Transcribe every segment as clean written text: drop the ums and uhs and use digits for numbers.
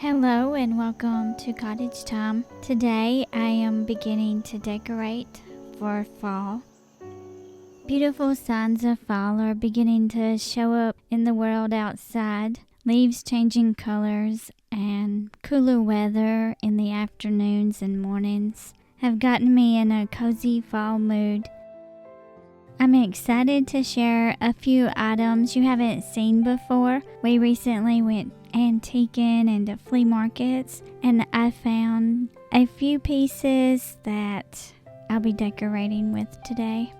Hello and welcome to Cottage Time. Today I am beginning to decorate for fall. Beautiful signs of fall are beginning to show up in the world outside. Leaves changing colors and cooler weather in the afternoons and mornings have gotten me in a cozy fall mood. I'm excited to share a few items you haven't seen before. We recently went antiquing into flea markets and I found a few pieces that I'll be decorating with today.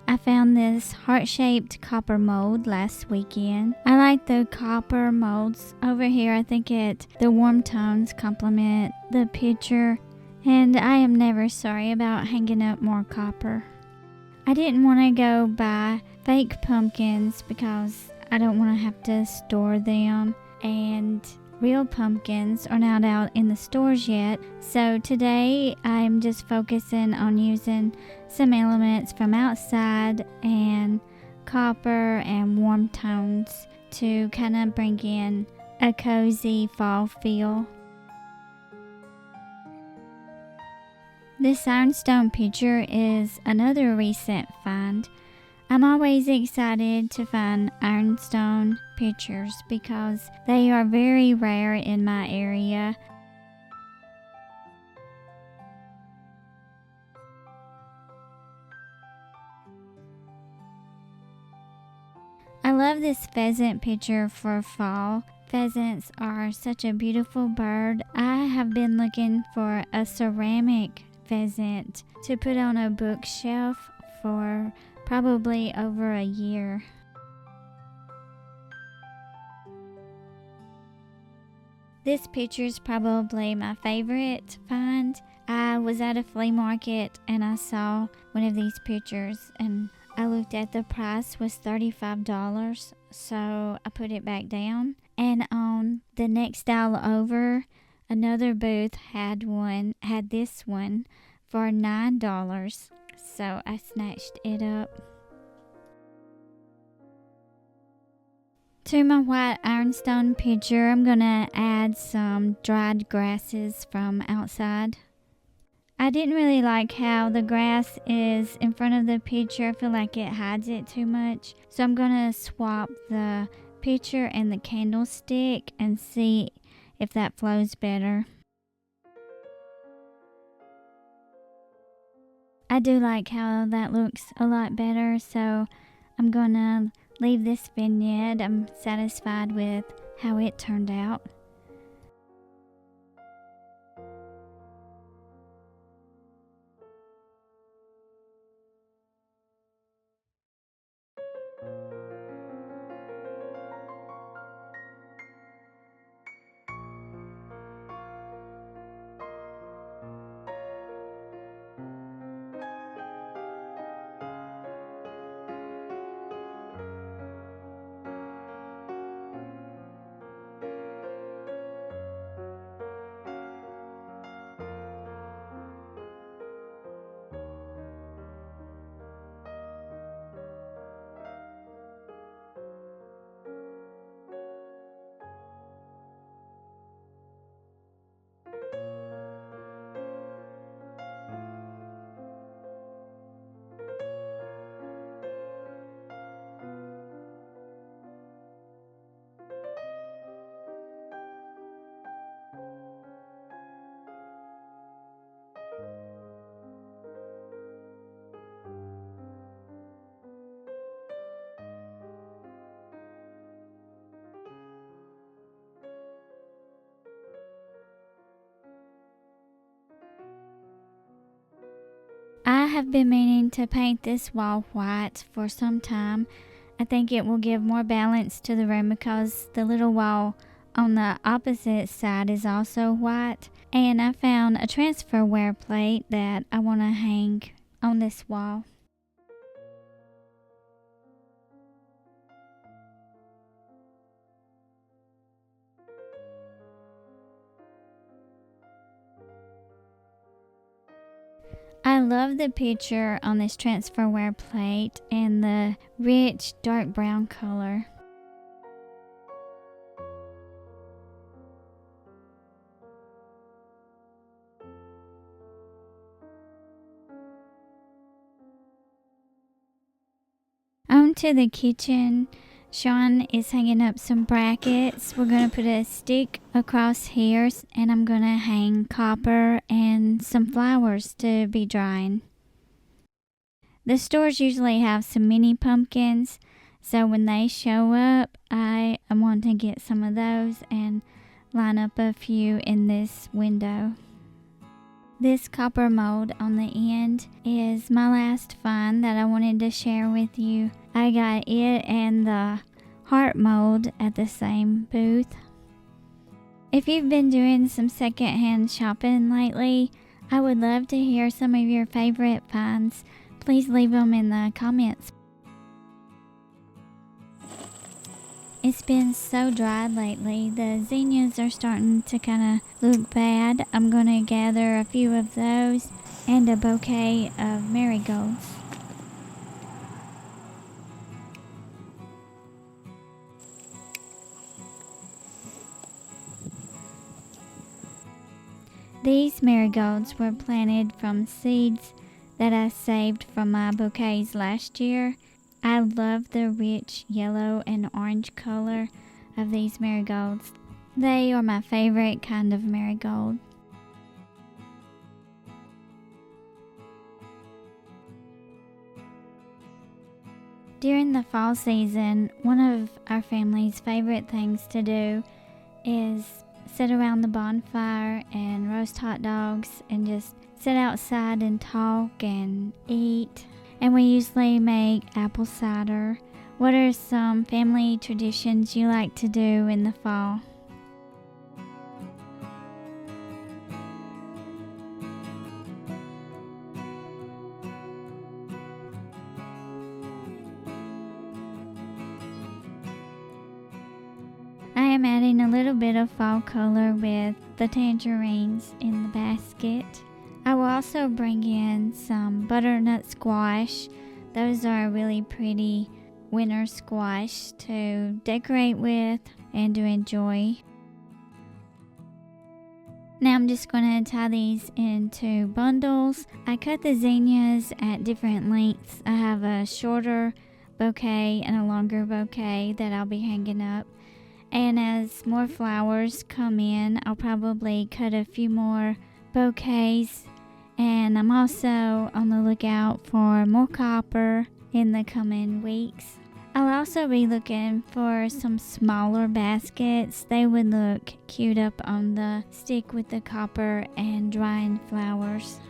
I found this heart-shaped copper mold last weekend. I like the copper molds over here. I think the warm tones complement the picture, and I am never sorry about hanging up more copper. I didn't want to go buy fake pumpkins because I don't want to have to store them, and real pumpkins are not out in the stores yet. So today I'm just focusing on using some elements from outside and copper and warm tones to kind of bring in a cozy fall feel. This ironstone picture is another recent find. I'm always excited to find ironstone pictures because they are very rare in my area. I love this pheasant picture for fall. Pheasants are such a beautiful bird. I have been looking for a ceramic pheasant to put on a bookshelf for probably over a year. This picture is probably my favorite find. I was at a flea market and I saw one of these pictures and I looked at the price was $35, so I put it back down. And on the next aisle over, another booth had this one for $9, so I snatched it up. To my white ironstone picture, I'm gonna add some dried grasses from outside. I didn't really like how the grass is in front of the picture. I feel like it hides it too much. So I'm gonna swap the picture and the candlestick and see if that flows better. I do like how that looks a lot better, so I'm gonna leave this vignette. I'm satisfied with how it turned out. I have been meaning to paint this wall white for some time. I think it will give more balance to the room because the little wall on the opposite side is also white. And I found a transferware plate that I want to hang on this wall. I love the picture on this transferware plate and the rich dark brown color. On to the kitchen. Sean is hanging up some brackets. We're going to put a stick across here, and I'm going to hang copper and some flowers to be drying. The stores usually have some mini pumpkins, so when they show up, I want to get some of those and line up a few in this window. This copper mold on the end is my last find that I wanted to share with you. I got it and the heart mold at the same booth. If you've been doing some secondhand shopping lately, I would love to hear some of your favorite finds. Please leave them in the comments. It's been so dry lately. The zinnias are starting to kind of look bad. I'm going to gather a few of those and a bouquet of marigolds. These marigolds were planted from seeds that I saved from my bouquets last year. I love the rich yellow and orange color of these marigolds. They are my favorite kind of marigold. During the fall season, one of our family's favorite things to do is sit around the bonfire and roast hot dogs and just sit outside and talk and eat. And we usually make apple cider. What are some family traditions you like to do in the fall? I am adding a little bit of fall color with the tangerines in the basket. I will also bring in some butternut squash. Those are really pretty winter squash to decorate with and to enjoy. Now I'm just going to tie these into bundles. I cut the zinnias at different lengths. I have a shorter bouquet and a longer bouquet that I'll be hanging up. And as more flowers come in, I'll probably cut a few more bouquets. And I'm also on the lookout for more copper in the coming weeks. I'll also be looking for some smaller baskets. They would look cute up on the stick with the copper and drying flowers.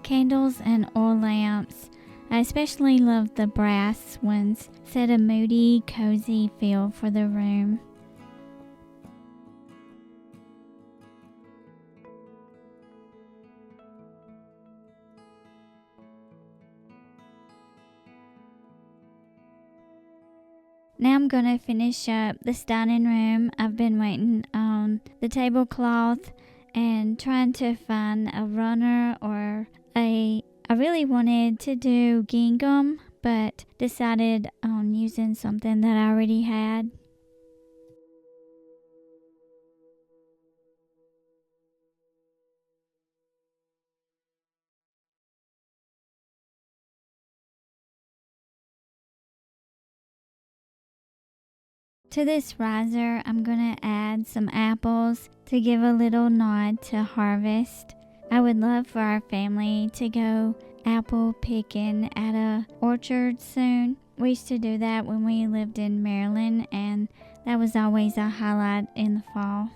Candles and oil lamps. I especially love the brass ones. Set a moody, cozy feel for the room. Now I'm going to finish up this dining room. I've been waiting on the tablecloth and trying to find a runner or I really wanted to do gingham, but decided on using something that I already had. To this riser, I'm going to add some apples to give a little nod to harvest. I would love for our family to go apple picking at a orchard soon. We used to do that when we lived in Maryland, and that was always a highlight in the fall.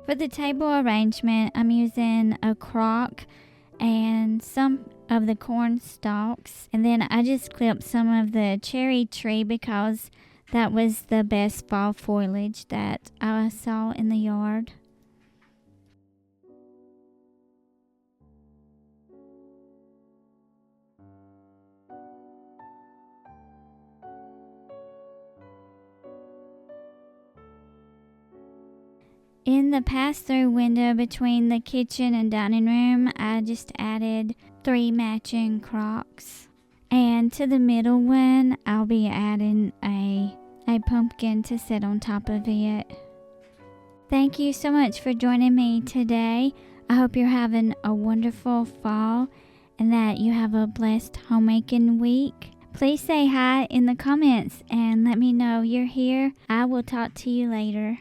For the table arrangement, I'm using a crock and some of the corn stalks. And then I just clipped some of the cherry tree because that was the best fall foliage that I saw in the yard. In the pass-through window between the kitchen and dining room, I just added 3 matching crocks. And to the middle one, I'll be adding a pumpkin to sit on top of it. Thank you so much for joining me today. I hope you're having a wonderful fall and that you have a blessed homemaking week. Please say hi in the comments and let me know you're here. I will talk to you later.